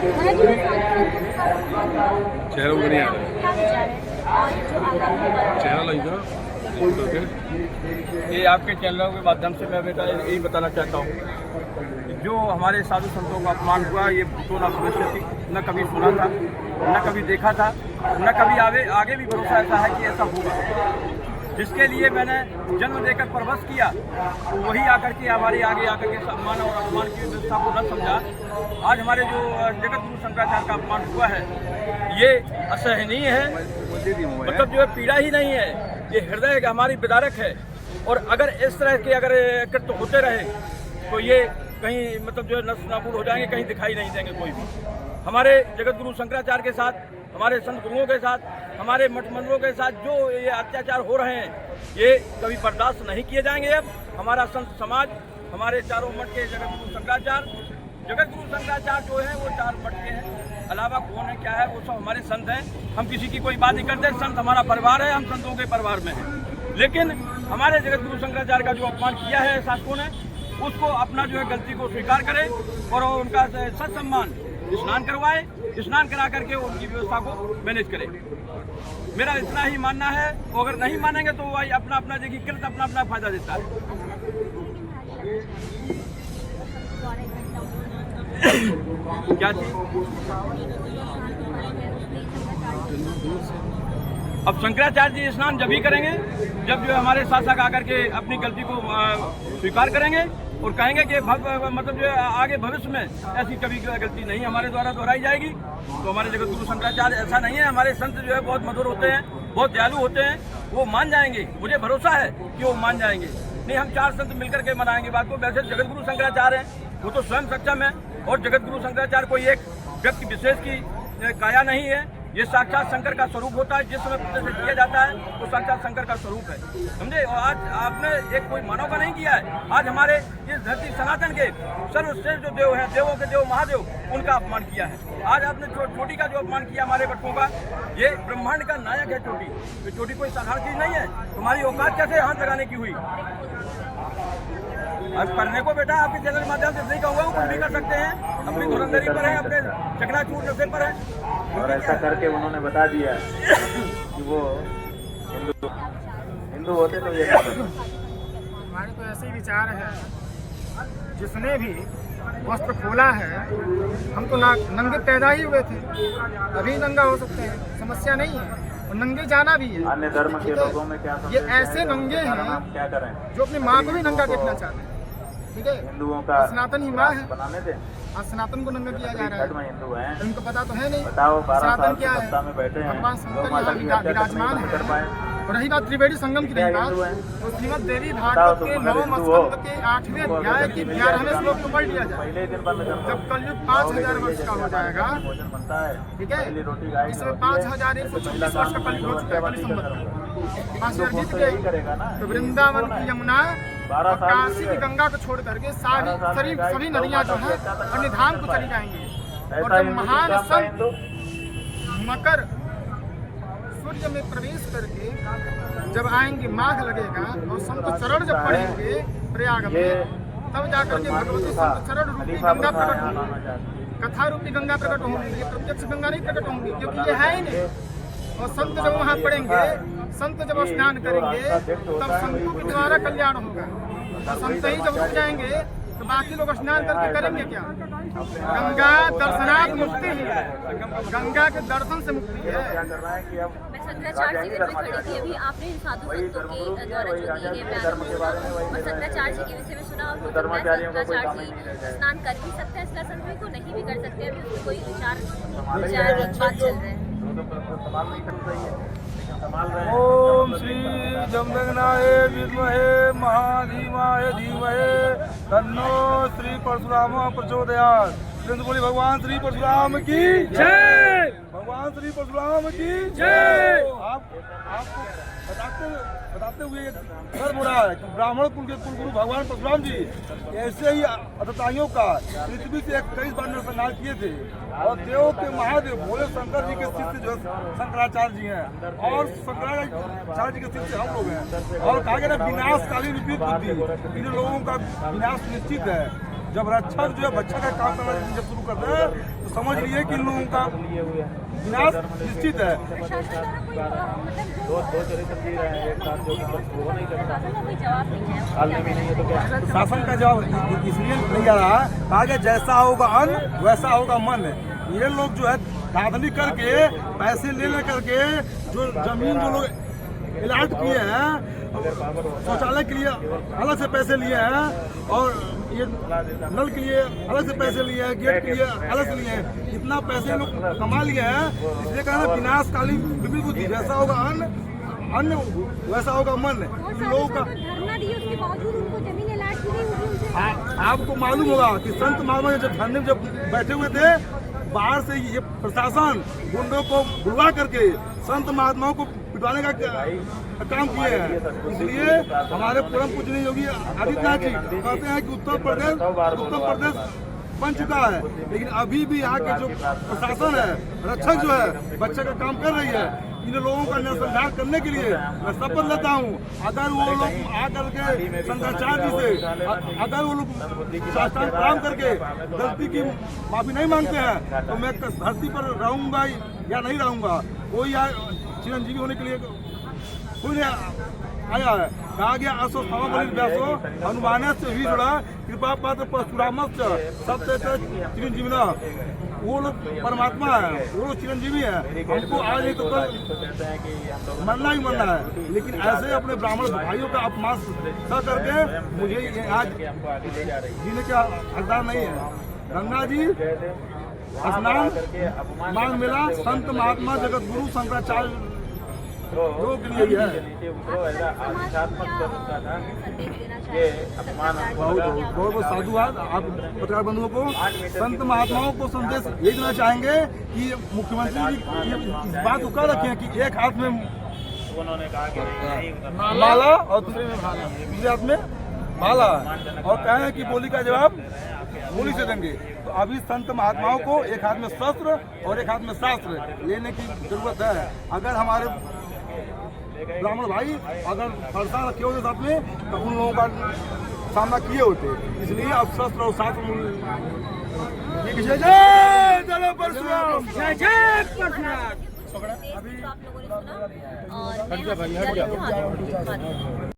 चेहरा उधर नहीं आ रहा, चेहरा लगेगा। ये आपके चैनलों के माध्यम से मैं बेटा यही बताना चाहता हूँ, जो हमारे साधु संतों का अपमान हुआ, ये भूतो न भविष्य थी, न कभी सुना था, न कभी देखा था, न कभी आगे भी भरोसा ऐसा है कि ऐसा होगा। जिसके लिए मैंने जन्म देकर परवश किया, तो वही आकर के हमारे आगे आकर के सम्मान और अपमान की व्यवस्था को न समझा। आज हमारे जो जगत गुरु शंकराचार्य का अपमान हुआ है, ये असहनीय है। मतलब जो है पीड़ा ही नहीं है, ये हृदय हमारी विदारक है। और अगर इस तरह के अगर कृत्य होते रहे तो ये कहीं मतलब जो है नष्ट नाबूद हो जाएंगे, कहीं दिखाई नहीं देंगे कोई भी। हमारे जगत गुरु शंकराचार्य के साथ, हमारे संत गुरुओं के साथ, हमारे मठ मंदिरों के साथ जो ये अत्याचार हो रहे हैं, ये कभी बर्दाश्त नहीं किए जाएंगे। अब हमारा संत समाज, हमारे चारों मठ के जगत गुरु शंकराचार्य जो है वो 4 मठ के हैं, अलावा कौन है क्या है वो सब हमारे संत हैं। हम किसी की कोई बात नहीं करते, संत हमारा परिवार है, हम संतों के परिवार में हैं। लेकिन हमारे जगत गुरु शंकराचार्य का जो अपमान किया है शासकों ने, उसको अपना जो है गलती को स्वीकार करे और उनका सत्सम्मान स्नान करवाए, स्नान करा करके उनकी व्यवस्था को मैनेज करे। मेरा इतना ही मानना है। और अगर नहीं मानेंगे तो वही अपना अपना देखिए कृत अपना अपना फायदा देता है। क्या चीज? अब शंकराचार्य जी स्नान जब ही करेंगे जब जो हमारे शासक आकर के अपनी गलती को स्वीकार करेंगे और कहेंगे कि मतलब जो आगे भविष्य में ऐसी कभी गलती नहीं हमारे द्वारा दोहराई जाएगी। तो हमारे जगत गुरु शंकराचार्य ऐसा नहीं है। हमारे संत जो है बहुत मधुर होते हैं, बहुत दयालु होते हैं, वो मान जाएंगे। मुझे भरोसा है कि वो मान जाएंगे। नहीं, हम 4 संत मिलकर के मनाएंगे बात को। वैसे जगत गुरु शंकराचार्य हैं, वो तो स्वयं सक्षम है और जगत गुरु शंकराचार्य कोई एक व्यक्ति विशेष की काया नहीं है। ये साक्षात शंकर का स्वरूप होता है। जिस समय प्रतिष्ठित किया जाता है वो साक्षात शंकर का स्वरूप है, समझे। और आज आपने एक कोई मानव का नहीं किया है। आज हमारे इस धरती सनातन के सर्वश्रेष्ठ जो देव हैं, देवों के देव महादेव, उनका अपमान किया है। आज आपने चोटी का जो अपमान किया हमारे बच्चों का, ये ब्रह्मांड का नायक है चोटी। तो चोटी कोई साधारण चीज नहीं है। तुम्हारी औकात कैसे हाथ लगाने की हुई? अब करने को बेटा आपके चैनल के माध्यम से नहीं कहूँगा, कुछ भी कर सकते हैं। अपनी धुरंधरी पर है, अपने चकनाचूर नशे पर है। और ऐसा करके उन्होंने बता दिया कि वो हिंदू होते तो ये हमारे तो ऐसे ही विचार है। जिसने भी वस्त्र खोला है, हम तो नंगे पैदा ही हुए थे, अभी नंगा हो सकते हैं, समस्या नहीं है। और नंगे जाना भी है। अन्य धर्म के लोगों में क्या ये ऐसे नंगे हैं क्या करें जो अपनी माँ को भी नंगा देखना चाहते हैं, ठीक है। हिंदुओं का सनातन ही माँ है। बनाने दें। आज सनातन को नंगा किया जा रहा है। हिंदू हैं, उनको पता तो है नहीं। बताओ 12 सनातन साल क्या है? सत्ता में बैठे हैं, भगवान शंकर विराजमान है। कर पाए। और रही बात त्रिवेणी संगम की, रही बात तो श्रीमद देवी भागवत के 9वें स्कंद के 8वें अध्याय की 11वें श्लोक को पढ़ लिया जाए। पहले दिन बंद कर जब कलयुग 5000 वर्ष का हो जाएगा, भोजन बनता है, ठीक है, पहली रोटी गाय इसमें 5126 वर्ष का कलयुग हो चुका है। कलि संवत जीत गई तो वृंदावन की यमुना और काशी की गंगा को छोड़ करके सभी नदियां जो है अन्य धाम को चली जाएंगी। और जब महान संत मकर सूर्य में प्रवेश करके जब आएंगे, माघ लगेगा और संत चरण जब पड़ेंगे प्रयाग में, तब जाकर के भगवती संत चरण रूपी गंगा प्रकट होंगी, कथा रूपी गंगा प्रकट होंगी। ये प्रत्यक्ष गंगा नहीं प्रकट होंगी, क्योंकि ये है ही नहीं। और संत जब वहाँ पड़ेंगे, संत जब स्नान करेंगे, तब संतों के द्वारा कल्याण होगा। और संत ही जब रुक जाएंगे तो बाकी लोग स्नान करके करेंगे क्या? गंगा दर्शनात् मुक्ति ही है, गंगा के दर्शन से मुक्ति है। शंकराचार्य जी से खड़ी थी अभी, आपने साधु संतों के द्वारा जो दिए गए बयान और शंकराचार्य जी के विषय में सुना। और शंकराचार्य जी स्नान कर भी सकते हैं इसका संत को नहीं भी कर सकते। अभी उसमें कोई विचार बात चल रहे हैं। ओम श्री जमदग्नाय विद्महे महाधीमाय धीमहे तन्नो श्री परशुराम प्रचोदयात्। बोली भगवान श्री परशुराम की जय, भगवान श्री परशुराम की जय। आपको बताते हुए गर्व हो रहा है कि ब्राह्मण कुल के कुलगुरु भगवान परशुराम जी ऐसे ही अतताइयों का पृथ्वी से 21 बार नरसंहार किए थे। और देव के महादेव भोले शंकर जी के शिष्य जो शंकराचार्य जी हैं, और शंकराचार्य जी के शिष्य हम लोग हैं। और कहा गया ना, विनाशकालीन विपरीत बुद्धि, इन लोगों का विनाश निश्चित है। जब रक्षक जो है बच्चा का काम करना जब शुरू करते हैं तो समझ लिए कि इन लोगों का विनाश निश्चित है। प्रशासन द्वारा कोई मतलब जो दो चरित्र जी रहे हैं एक साथ जो हो नहीं सकता, प्रशासन का कोई जवाब नहीं है हाल में भी नहीं है तो क्या शासन का जवाब इसलिए नहीं आ रहा है, कहा कि जैसा होगा अन्न वैसा होगा मन। ये लोग जो है धांधली करके पैसे ले करके जो जमीन जो लोग इलाट किए हैं, शौचालय के लिए अलग से पैसे लिए हैं और ये नल के लिए अलग से पैसे लिए हैं, गेट के लिए अलग से लिए हैं, इतना पैसे लोग कमा लिए हैं। इसलिए कहना विनाशकालीन विपरीत बुद्धि, जैसा होगा अन्न वैसा होगा मन। इन लोगों का धरना दिए उसके बावजूद उनको जमीन अलाट की गई, उनसे आपको मालूम होगा कि संत महात्मा जब धरने में जब बैठे हुए थे, बाहर से ये प्रशासन गुंडों को बुलवा करके संत महात्माओं को पिटवाने का काम किए हैं। इसलिए हमारे परम पूजनीय योगी आदित्यनाथ जी कहते हैं कि उत्तर प्रदेश बन चुका है, लेकिन अभी भी यहाँ के जो प्रशासन है, रक्षक जो है बच्चे का काम कर रही है। इन लोगों का नरसंहार करने के लिए मैं शपथ लेता हूँ, अगर वो लोग आकर के शंकराचार्य जी से अगर वो लोग साष्टांग प्रणाम करके गलती की माफी नहीं मांगते हैं तो मैं धरती पर रहूंगा या नहीं रहूंगा। कोई चिरंजीवी होने के लिए कोई नहीं आया है। कहा गया अस्वस्थामा बलि व्यासो हनुमान से भी जुड़ा कृपा पात्र परशुरामश्च सब चिरंजीवी। वो लोग परमात्मा है, वो लोग चिरंजीवी है। हमको आज नहीं तो कल मरना ही मरना है, लेकिन ऐसे अपने ब्राह्मण भाइयों का अपमान करके मुझे आज जीने का हकदार नहीं है। गंगा जी स्नान माघ मेला संत महात्मा जगत गुरु शंकराचार्य लोगों के लिए है। बहुत बहुत साधुवाद आप पत्रकार बंधुओं को। संत महात्माओं को संदेश ये देना चाहेंगे कि मुख्यमंत्री जी इस बात को कह रखे हैं कि एक हाथ में माला और दूसरे हाथ में माला, और कहें कि बोली का जवाब बोली से देंगे। तो अभी संत महात्माओं को एक हाथ में शस्त्र और एक हाथ में शास्त्र लेने की जरूरत है। अगर हमारे ब्राह्मण भाई अगर फरसा रखे होते साथ में तो उन लोगों का सामना किए होते। इसलिए अब शस्त्र और शास्त्र जय परशुराम, जय परशुराम। अभी आप लोगों ने सुना और